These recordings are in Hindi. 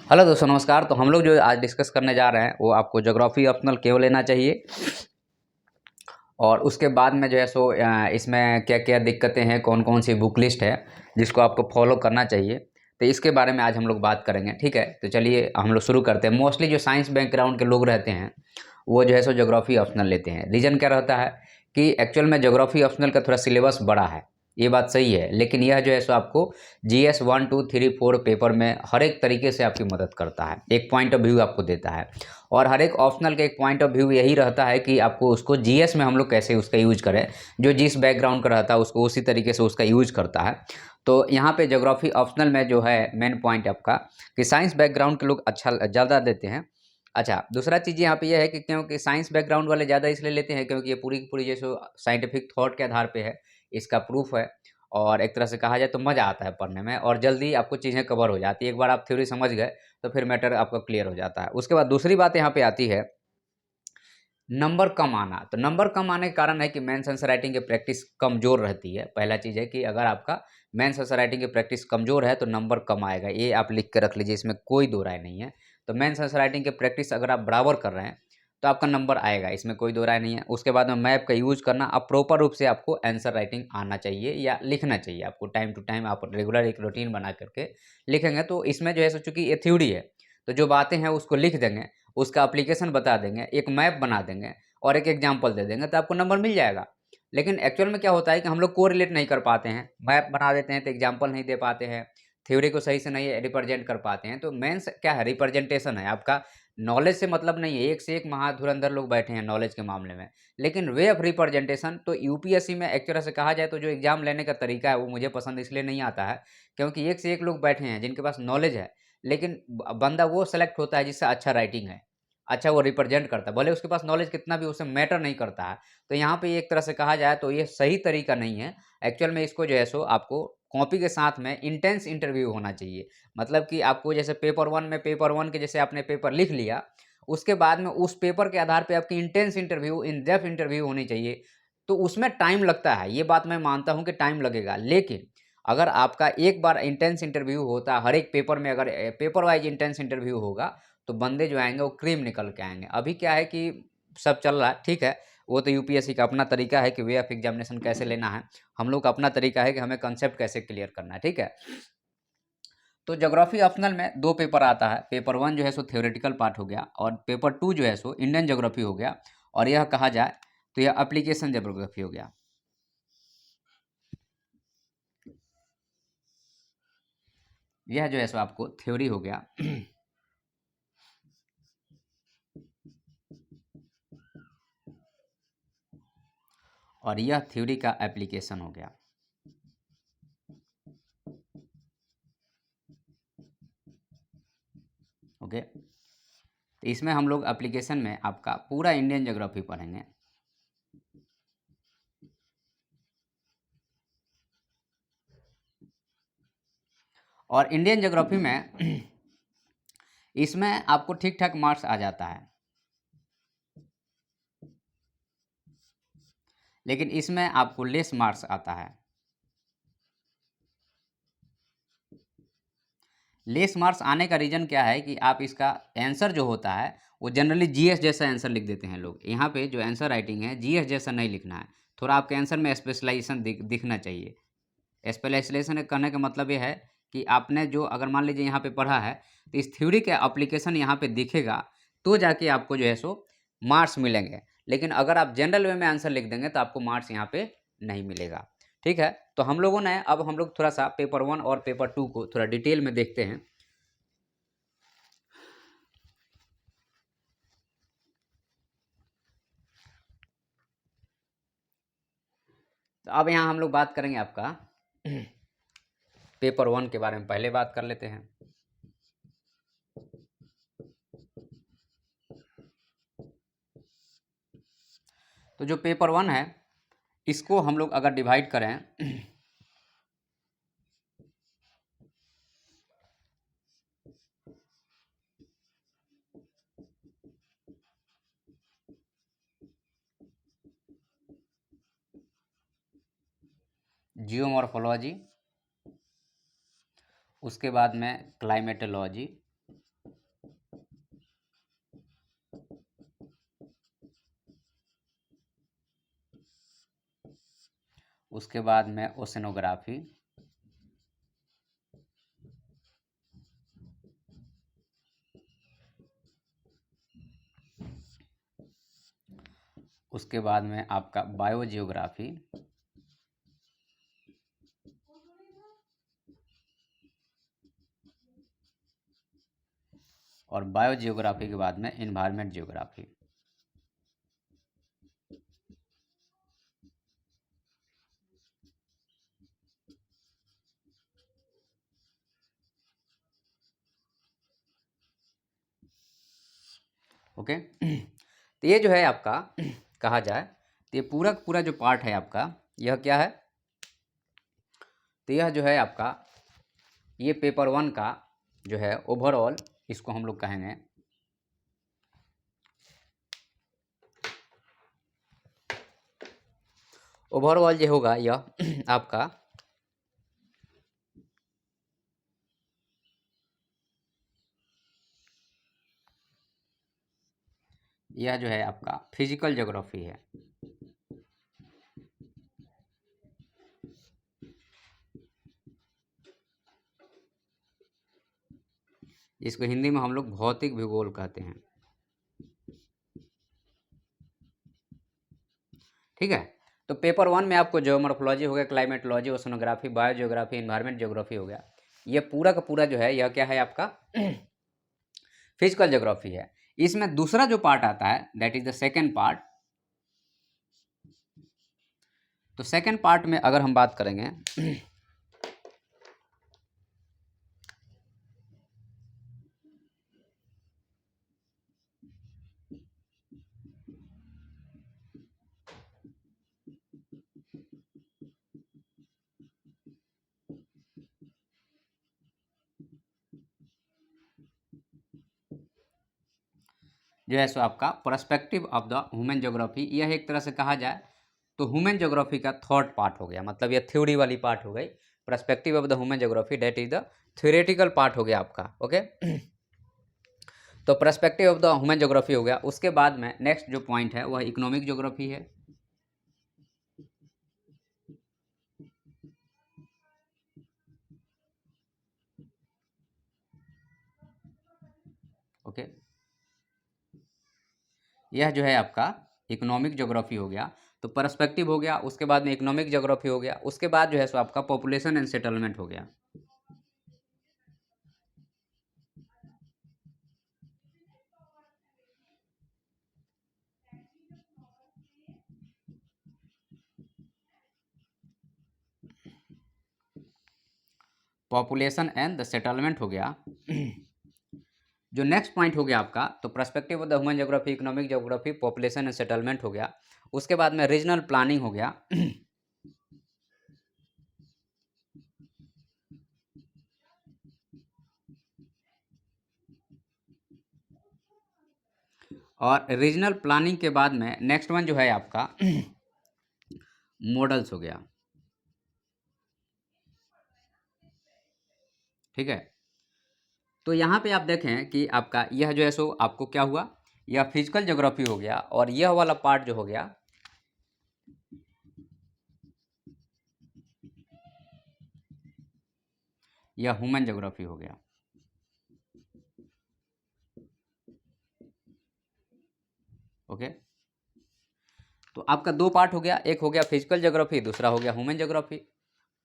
हेलो दोस्तों, नमस्कार। तो हम लोग जो आज डिस्कस करने जा रहे हैं वो आपको ज्योग्राफी ऑप्शनल क्यों लेना चाहिए और उसके बाद में जो है सो इसमें क्या क्या दिक्कतें हैं, कौन कौन सी बुक लिस्ट है जिसको आपको फॉलो करना चाहिए। तो इसके बारे में आज हम लोग बात करेंगे, ठीक है। तो चलिए हम लोग शुरू करते हैं। मोस्टली जो साइंस बैकग्राउंड के लोग रहते हैं वो जो है सो ज्योग्राफी ऑप्शनल लेते हैं। रीज़न क्या रहता है कि एक्चुअल में ज्योग्राफी ऑप्शनल का थोड़ा सिलेबस बड़ा है, ये बात सही है, लेकिन यह जो है सो आपको जीएस 1 2 3 4 पेपर में हर एक तरीके से आपकी मदद करता है, एक पॉइंट ऑफ व्यू आपको देता है। और हर एक ऑप्शनल का एक पॉइंट ऑफ व्यू यही रहता है कि आपको उसको जीएस में हम लोग कैसे उसका यूज करें, जो जिस बैकग्राउंड का रहता है उसको उसी तरीके से उसका यूज करता है। तो यहाँ पे ज्योग्राफी ऑप्शनल में जो है मेन पॉइंट आपका कि साइंस बैकग्राउंड के लोग अच्छा ज़्यादा देते हैं। अच्छा, दूसरा चीज़ यहाँ पे यह है कि क्योंकि साइंस बैकग्राउंड वाले ज़्यादा इसलिए लेते हैं क्योंकि ये पूरी की पूरी जैसे साइंटिफिक थॉट के आधार पे है, इसका प्रूफ है। और एक तरह से कहा जाए तो मज़ा आता है पढ़ने में और जल्दी आपको चीज़ें कवर हो जाती है। एक बार आप थ्योरी समझ गए तो फिर मैटर आपका क्लियर हो जाता है। उसके बाद दूसरी बात यहाँ पे आती है नंबर कम आना। तो नंबर कम आने के कारण है कि मेंस आंसर राइटिंग की प्रैक्टिस कमज़ोर रहती है। पहला चीज़ है कि अगर आपका मेंस आंसर राइटिंग की प्रैक्टिस कमज़ोर है तो नंबर कम आएगा, ये आप लिख के रख लीजिए, इसमें कोई दो राय नहीं है। तो मेंस आंसर राइटिंग की प्रैक्टिस अगर आप बराबर कर रहे हैं तो आपका नंबर आएगा, इसमें कोई दो राय नहीं है। उसके बाद में मैप का यूज़ करना, अब प्रॉपर रूप से आपको आंसर राइटिंग आना चाहिए या लिखना चाहिए आपको। टाइम टू टाइम आप रेगुलर एक रूटीन बना करके लिखेंगे तो इसमें जो है सो चूँकि ये थ्योरी है तो जो बातें हैं उसको लिख देंगे, उसका एप्लीकेशन बता देंगे, एक मैप बना देंगे और एक एग्जाम्पल दे देंगे तो आपको नंबर मिल जाएगा। लेकिन एक्चुअल में क्या होता है कि हम लोग कोरिलेट नहीं कर पाते हैं, मैप बना देते हैं तो एग्जाम्पल नहीं दे पाते हैं, थ्योरी को सही से नहीं रिप्रेजेंट कर पाते हैं। तो मेंस क्या है, रिप्रेजेंटेशन है आपका। नॉलेज से मतलब नहीं है, एक से एक महाधुरंधर लोग बैठे हैं नॉलेज के मामले में, लेकिन वे ऑफ रिप्रेजेंटेशन तो यूपीएससी में एक तरह से कहा जाए तो जो एग्जाम लेने का तरीका है वो मुझे पसंद इसलिए नहीं आता है क्योंकि एक से एक लोग बैठे हैं जिनके पास नॉलेज है, लेकिन बंदा वो सेलेक्ट होता है जिससे अच्छा राइटिंग है, अच्छा वो रिप्रेजेंट करता है, भले उसके पास नॉलेज कितना भी उसे मैटर नहीं करता है। तो यहाँ पे एक तरह से कहा जाए तो ये सही तरीका नहीं है। एक्चुअल में इसको जो है सो आपको कॉपी के साथ में इंटेंस इंटरव्यू होना चाहिए। मतलब कि आपको जैसे पेपर वन के जैसे आपने पेपर लिख लिया, उसके बाद में उस पेपर के आधार पे आपकी intense interview, in depth interview होनी चाहिए। तो उसमें टाइम लगता है, ये बात मैं मानता हूँ कि टाइम लगेगा, लेकिन अगर आपका एक बार इंटेंस इंटरव्यू होता है हर एक पेपर में, अगर पेपर वाइज इंटेंस इंटरव्यू होगा तो बंदे जो आएँगे वो क्रीम निकल के आएँगे। अभी क्या है कि सब चल रहा है, ठीक है, वो तो यूपीएससी का अपना तरीका है कि वे ऑफ एग्जामिनेशन कैसे लेना है। हम लोग का अपना तरीका है कि हमें कांसेप्ट कैसे क्लियर करना है, ठीक है। तो ज्योग्राफी ऑप्शनल में 2 पेपर आता है। पेपर 1 जो है सो थ्योरेटिकल पार्ट हो गया और पेपर 2 जो है सो इंडियन ज्योग्राफी हो गया और यह कहा जाए तो यह एप्लीकेशन ज्योग्राफी हो गया। यह जो है सो आपको थ्योरी हो गया और यह थ्योरी का एप्लीकेशन हो गया। ओके, तो इसमें हम लोग एप्लीकेशन में आपका पूरा इंडियन ज्योग्राफी पढ़ेंगे। और इंडियन ज्योग्राफी में इसमें आपको ठीक ठाक मार्क्स आ जाता है, लेकिन इसमें आपको लेस मार्क्स आता है। लेस मार्क्स आने का रीज़न क्या है कि आप इसका आंसर जो होता है वो जनरली जीएस जैसा आंसर लिख देते हैं लोग। यहाँ पे जो आंसर राइटिंग है जीएस जैसा नहीं लिखना है, थोड़ा आपके आंसर में स्पेशलाइजेशन दिखना चाहिए। स्पेशलाइजेशन करने का मतलब ये है कि आपने जो अगर मान लीजिए यहाँ पे पढ़ा है तो इस थ्योरी के एप्लीकेशन यहाँ पे दिखेगा तो जाके आपको जो है सो मार्क्स मिलेंगे। लेकिन अगर आप जनरल वे में आंसर लिख देंगे तो आपको मार्क्स यहाँ पे नहीं मिलेगा, ठीक है। तो हम लोगों ने अब हम लोग थोड़ा सा पेपर 1 और पेपर 2 को थोड़ा डिटेल में देखते हैं। तो अब यहाँ हम लोग बात करेंगे आपका पेपर 1 के बारे में पहले बात कर लेते हैं। तो जो पेपर 1 है इसको हम लोग अगर डिवाइड करें जियोमॉर्फोलॉजी, उसके बाद में क्लाइमेटोलॉजी, उसके बाद में ओशनोग्राफी, उसके बाद में आपका बायोजियोग्राफी, और बायोजियोग्राफी के बाद में एनवायरनमेंट जियोग्राफी। ओके। तो ये जो है आपका कहा जाए तो ये पूरा पूरा जो पार्ट है आपका, यह क्या है, तो यह जो है आपका ये पेपर 1 का जो है ओवरऑल, इसको हम लोग कहेंगे ओवरऑल जो होगा यह आपका यह जो है आपका फिजिकल ज्योग्राफी है। इसको हिंदी में हम लोग भौतिक भूगोल कहते हैं। ठीक है। तो पेपर 1 में आपको ज्योमॉर्फोलॉजी हो गया, climatology, oceanography, biogeography, environment geography हो गया। ये पूरा का पूरा जो है यह क्या है आपका फिजिकल ज्योग्राफी है। इसमें दूसरा जो पार्ट आता है that is the second part. तो सेकेंड पार्ट में अगर हम बात करेंगे जो है सो आपका perspective of the human geography, यह एक तरह से कहा जाए तो ह्यूमन ज्योग्राफी का थर्ड पार्ट हो गया, मतलब यह थ्योरी वाली पार्ट हो गई। Perspective of the human geography that is the theoretical part हो गया आपका। ओके। तो perspective of the human geography हो गया। उसके बाद में नेक्स्ट जो पॉइंट है वह इकोनॉमिक ज्योग्राफी है। ओके। यह जो है आपका इकोनॉमिक ज्योग्राफी हो गया। तो पर्सपेक्टिव हो गया, उसके बाद में इकोनॉमिक ज्योग्राफी हो गया, उसके बाद जो है सो आपका पॉपुलेशन एंड सेटलमेंट हो गया। पॉपुलेशन एंड द सेटलमेंट हो गया। जो नेक्स्ट पॉइंट हो गया आपका, तो perspective of the human geography, economic geography, population and settlement हो गया। उसके बाद में रीजनल प्लानिंग हो गया। और रीजनल प्लानिंग के बाद में नेक्स्ट वन जो है आपका मॉडल्स हो गया। ठीक है। तो यहाँ पे आप देखें कि आपका यह जो है सो आपको क्या हुआ, यह फिजिकल ज्योग्राफी हो गया, और यह वाला पार्ट जो हो गया यह ह्यूमन ज्योग्राफी हो गया। ओके। तो आपका दो पार्ट हो गया, एक हो गया फिजिकल ज्योग्राफी, दूसरा हो गया ह्यूमन ज्योग्राफी।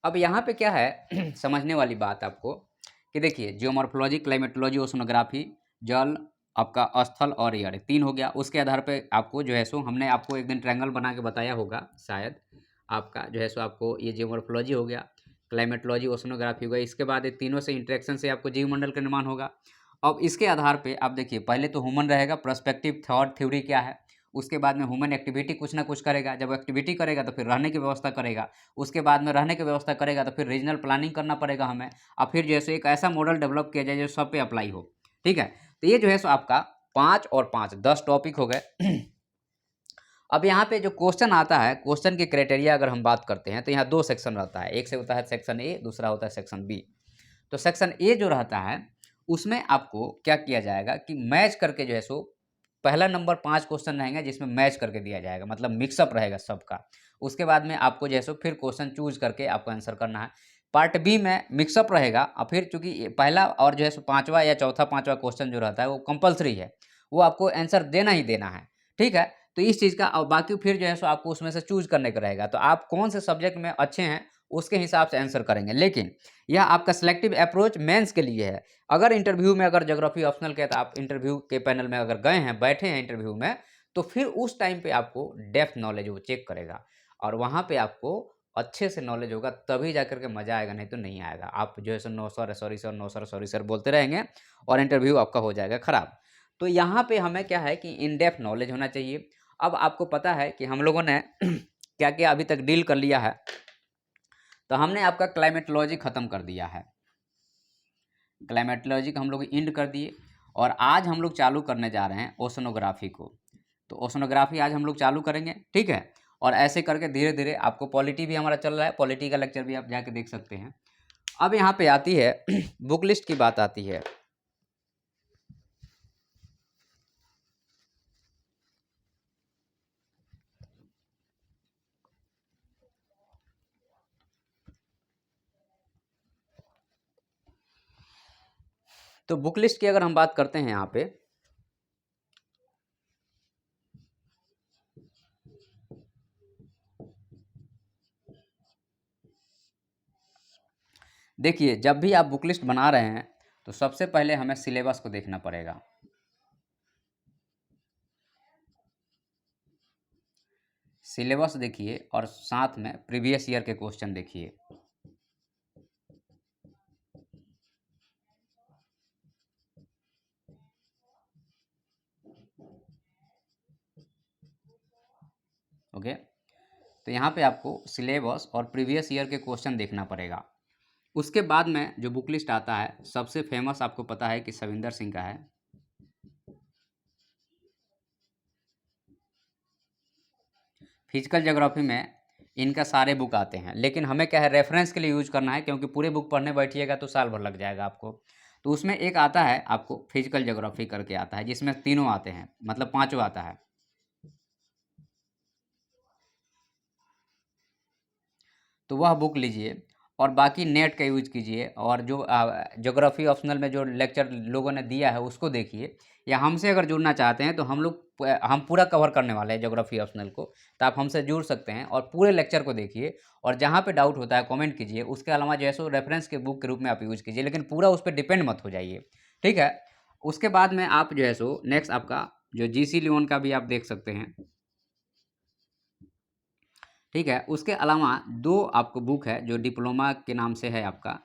अब यहाँ पे क्या है समझने वाली बात आपको कि देखिए जियोमॉर्फोलॉजी, क्लाइमेटोलॉजी, ओशनोग्राफी, जल, आपका स्थल और एयर, तीन हो गया। उसके आधार पे आपको जो है सो हमने आपको एक दिन ट्रायंगल बना के बताया होगा शायद, आपका जो है सो आपको ये जियोमॉर्फोलॉजी हो गया, क्लाइमेटोलॉजी, ओशनोग्राफी हो गया। इसके बाद ये तीनों से इंटरेक्शन से आपको जीवमंडल का निर्माण होगा। अब इसके आधार पे आप देखिए पहले तो ह्यूमन रहेगा, पर्सपेक्टिव थॉट थ्योरी क्या है, उसके बाद में ह्यूमन एक्टिविटी कुछ ना कुछ करेगा, जब एक्टिविटी करेगा तो फिर रहने की व्यवस्था करेगा, उसके बाद में रहने की व्यवस्था करेगा तो फिर रीजनल प्लानिंग करना पड़ेगा हमें, और फिर जैसे एक ऐसा मॉडल डेवलप किया जाए जो सब पे अप्लाई हो। ठीक है। तो ये जो है सो आपका 5 और 5 10 टॉपिक हो गए। अब यहाँ पे जो क्वेश्चन आता है, क्वेश्चन के क्राइटेरिया अगर हम बात करते हैं तो यहाँ दो सेक्शन रहता है, एक से होता है सेक्शन ए, दूसरा होता है सेक्शन बी। तो सेक्शन ए जो रहता है उसमें आपको क्या किया जाएगा कि मैच करके जो है सो पहला नंबर 5 क्वेश्चन रहेंगे जिसमें मैच करके दिया जाएगा, मतलब मिक्सअप रहेगा सबका। उसके बाद में आपको जो है सो फिर क्वेश्चन चूज करके आपको आंसर करना है। पार्ट बी में मिक्सअप रहेगा और फिर चूंकि पहला और जो है सो पाँचवा या चौथा पाँचवा क्वेश्चन जो रहता है वो कंपलसरी है, वो आपको आंसर देना ही देना है, ठीक है। तो इस चीज़ का और बाकी फिर जो है सो आपको उसमें से चूज करने का रहेगा, तो आप कौन से सब्जेक्ट में अच्छे हैं उसके हिसाब से आंसर करेंगे। लेकिन यह आपका सिलेक्टिव अप्रोच मेंस के लिए है। अगर इंटरव्यू में अगर ज्योग्राफी ऑप्शनल के, तो आप इंटरव्यू के पैनल में अगर गए हैं, बैठे हैं इंटरव्यू में, तो फिर उस टाइम पे आपको डेप्थ नॉलेज वो चेक करेगा और वहाँ पे आपको अच्छे से नॉलेज होगा, तभी जाकर के मज़ा आएगा, नहीं तो नहीं आएगा। आप जो है सो no sir, sorry sir, no sir, sorry sir बोलते रहेंगे और इंटरव्यू आपका हो जाएगा ख़राब। तो यहाँ पे हमें क्या है कि इन डेप्थ नॉलेज होना चाहिए। अब आपको पता है कि हम लोगों ने क्या-क्या अभी तक डील कर लिया है। तो हमने आपका क्लाइमेटोलॉजी ख़त्म कर दिया है, क्लाइमेटोलॉजी को हम लोग एंड कर दिए और आज हम लोग चालू करने जा रहे हैं ओशनोग्राफी को। तो ओशनोग्राफी आज हम लोग चालू करेंगे, ठीक है। और ऐसे करके धीरे धीरे आपको पॉलिटी भी हमारा चल रहा है, पॉलिटी का लेक्चर भी आप जाके देख सकते हैं। अब यहाँ पे आती है बुक लिस्ट की बात आती है। तो बुक लिस्ट की अगर हम बात करते हैं यहाँ पे, देखिए जब भी आप बुक लिस्ट बना रहे हैं तो सबसे पहले हमें सिलेबस को देखना पड़ेगा। सिलेबस देखिए और साथ में प्रीवियस ईयर के क्वेश्चन देखिए। ओके, तो यहाँ पे आपको सिलेबस और प्रीवियस ईयर के क्वेश्चन देखना पड़ेगा। उसके बाद में जो बुक लिस्ट आता है, सबसे फेमस आपको पता है कि सविंदर सिंह का है। फिजिकल ज्योग्राफी में इनका सारे बुक आते हैं, लेकिन हमें क्या है रेफरेंस के लिए यूज करना है, क्योंकि पूरे बुक पढ़ने बैठिएगा तो साल भर लग जाएगा आपको। तो उसमें एक आता है आपको फिजिकल ज्योग्राफी करके आता है, जिसमें तीनों आते हैं, मतलब पांचों आता है। तो वह बुक लीजिए और बाकी नेट का यूज कीजिए, और जो ज्योग्राफी ऑप्शनल में जो लेक्चर लोगों ने दिया है उसको देखिए, या हमसे अगर जुड़ना चाहते हैं तो हम पूरा कवर करने वाले हैं ज्योग्राफी ऑप्शनल को, तो आप हमसे जुड़ सकते हैं और पूरे लेक्चर को देखिए, और जहाँ पे डाउट होता है कमेंट कीजिए। उसके अलावा जो है सो रेफरेंस के बुक के रूप में आप यूज़ कीजिए, लेकिन पूरा उस पर डिपेंड मत हो जाइए, ठीक है। उसके बाद में आप जो है सो नेक्स्ट आपका जो जीसी लियोन का भी आप देख सकते हैं, ठीक है। उसके अलावा दो आपको बुक है जो डिप्लोमा के नाम से है आपका,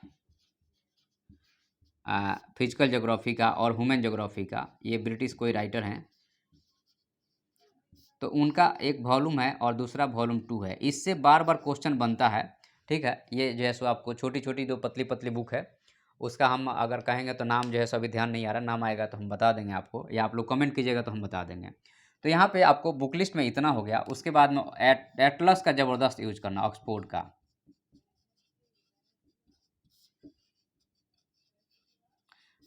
फिजिकल ज्योग्राफी का और ह्यूमन ज्योग्राफी का, ये ब्रिटिश कोई राइटर हैं। तो उनका एक वॉल्यूम है और दूसरा वॉल्यूम 2 है, इससे बार बार क्वेश्चन बनता है, ठीक है। ये जो है सो आपको छोटी छोटी दो पतली पतली बुक है, उसका हम अगर कहेंगे तो नाम जो है सो अभी ध्यान नहीं आ रहा, नाम आएगा तो हम बता देंगे आपको, या आप लोग कमेंट कीजिएगा तो हम बता देंगे। तो यहाँ पे आपको बुक लिस्ट में इतना हो गया। उसके बाद में एटलस का ज़बरदस्त यूज करना, ऑक्सफोर्ड का,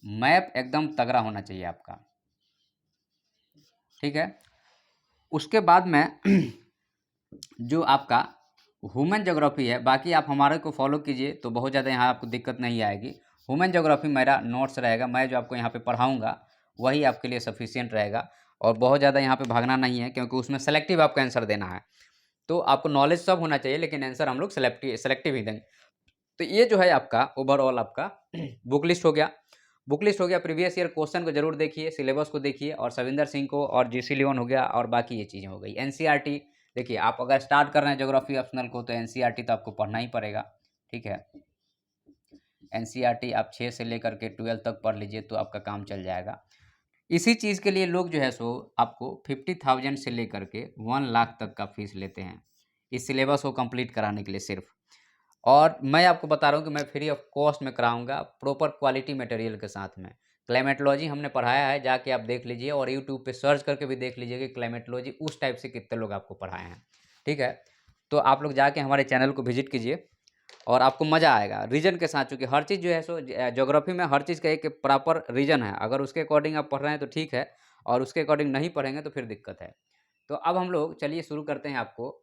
मैप एकदम तगड़ा होना चाहिए आपका, ठीक है। उसके बाद में जो आपका ह्यूमन ज्योग्राफी है, बाकी आप हमारे को फॉलो कीजिए तो बहुत ज़्यादा यहाँ आपको दिक्कत नहीं आएगी। ह्यूमन ज्योग्राफी मेरा नोट्स रहेगा, मैं जो आपको यहाँ पे पढ़ाऊँगा वही आपके लिए सफिशियंट रहेगा, और बहुत ज़्यादा यहाँ पे भागना नहीं है, क्योंकि उसमें सेलेक्टिव आपको आंसर देना है। तो आपको नॉलेज सब होना चाहिए, लेकिन आंसर हम लोग सेलेक्टिव ही देंगे। तो ये जो है आपका ओवरऑल आपका बुक लिस्ट हो गया। बुक लिस्ट हो गया, प्रीवियस ईयर क्वेश्चन को जरूर देखिए, सिलेबस को देखिए, और सविंदर सिंह को और जीसी लियोन हो गया, और बाकी ये चीज़ें हो गई। एनसीईआरटी देखिए, आप अगर स्टार्ट कर रहे हैं ज्योग्राफी ऑप्शनल को तो एनसीईआरटी तो आपको पढ़ना ही पड़ेगा, ठीक है। एनसीईआरटी आप 6 से लेकर के 12 तक पढ़ लीजिए तो आपका काम चल जाएगा। इसी चीज़ के लिए लोग जो है सो आपको 50,000 से लेकर के 1 लाख तक का फीस लेते हैं, इस सिलेबस को कंप्लीट कराने के लिए सिर्फ। और मैं आपको बता रहा हूँ कि मैं फ्री ऑफ कॉस्ट में कराऊंगा, प्रॉपर क्वालिटी मटेरियल के साथ में। क्लाइमेटोलॉजी हमने पढ़ाया है, जाके आप देख लीजिए, और यूट्यूब पे सर्च करके भी देख लीजिए कि क्लाइमेटोलॉजी उस टाइप से कितने लोग आपको पढ़ाए हैं, ठीक है। तो आप लोग जाके हमारे चैनल को विजिट कीजिए और आपको मज़ा आएगा रीजन के साथ, क्योंकि हर चीज़ जो है सो ज्योग्राफी में हर चीज़ का एक प्रॉपर रीजन है। अगर उसके अकॉर्डिंग आप पढ़ रहे हैं तो ठीक है, और उसके अकॉर्डिंग नहीं पढ़ेंगे तो फिर दिक्कत है। तो अब हम लोग चलिए शुरू करते हैं आपको